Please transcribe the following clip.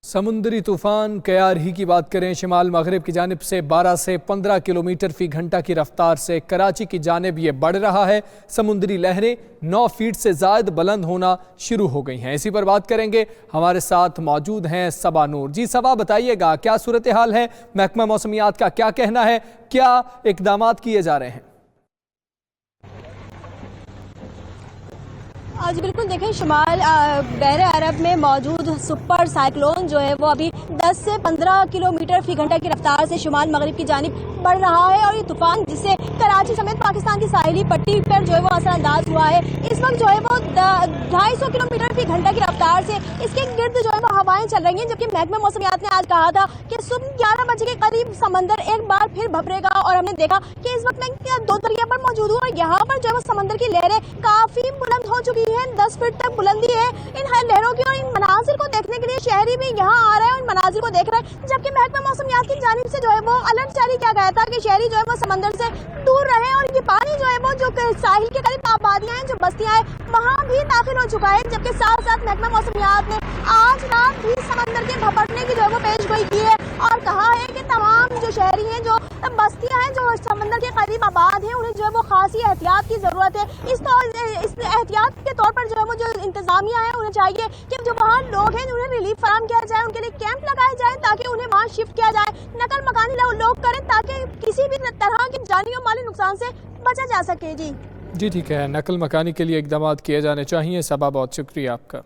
سمندری طوفان کیارہی کی بات کریں، شمال مغرب کی جانب سے 12 سے 15 کلومیٹر فی گھنٹہ کی رفتار سے کراچی کی جانب یہ بڑھ رہا ہے۔ سمندری لہریں 9 فیٹ سے زائد بلند ہونا شروع ہو گئی ہیں۔ اسی پر بات کریں گے، ہمارے ساتھ موجود ہیں صبا نور۔ جی صبا، بتائیے گا کیا صورتحال ہے، محکمہ موسمیات کا کیا کہنا ہے، کیا اقدامات کیے جا رہے ہیں؟ جی بالکل، دیکھیں شمال بحر عرب میں موجود سپر سائیکلون جو ہے وہ ابھی 10 سے 15 کلومیٹر فی گھنٹہ کی رفتار سے شمال مغرب کی جانب بڑھ رہا ہے، اور یہ طوفان جس سے کراچی سمیت پاکستان کی ساحلی پٹی پر جو ہے وہ اثر انداز ہوا ہے، اس وقت جو ہے وہ 250 کلومیٹر فی گھنٹہ کی رفتار سے اس کے گرد جو ہے وہ ہوائیں چل رہی ہیں، جبکہ محکمہ موسمیات نے آج کہا تھا کہ صبح 11 بجے کے قریب سمندر ایک بار پھر بھپرے گا، اور ہم نے دیکھا کہ اس وقت میں 2 دریا پر موجود ہوں اور یہاں پر جو ہے وہ سمندر کی لہریں کافی بلند ہو چکی ہیں، 10 فٹ تک بلندی ہے ان لہروں کی، اور ان مناظر کو دیکھنے کے لیے شہری بھی یہاں آ رہے ہیں اور ان مناظر کو دیکھ رہے ہیں، جبکہ محکمہ موسمیات کی جانب سے جو ہے وہ الرٹ جاری کیا گیا تھا کہ شہری جو ہے وہ سمندر سے دور رہے، اور یہ پانی جو ہے وہ جو ساحل کے قریب آبادیاں ہیں، جو بستیاں ہیں، وہاں بھی داخل ہو چکا ہے، جبکہ ساتھ ساتھ محکمہ موسمیات نے آج رات بھی سمندر کے بھپکنے کی جو ہے وہ پیش گوئی کی ہے، اور کہا ہے کہ تمام جو شہری ہیں، جو بستیاں ہیں جو سمندر کے قریب آباد ہیں، انہیں جو ہے وہ خاصی احتیاط کی ضرورت ہے۔ اس احتیاط کے طور پر جو ہے وہ جو انتظامیہ ہے انہیں چاہیے کہ جو وہاں لوگ ہیں انہیں ریلیف فراہم کیا جائے، ان کے لیے کیمپ لگائے جائیں تاکہ انہیں وہاں شفٹ کیا جائے، نقل مکانی لوگ کریں تاکہ کسی بھی طرح کی جانی اور مالی نقصان سے بچا جا سکے۔ جی ٹھیک ہے، نقل مکانی کے لیے اقدامات کیے جانے چاہیے۔ صبا، بہت شکریہ آپ کا۔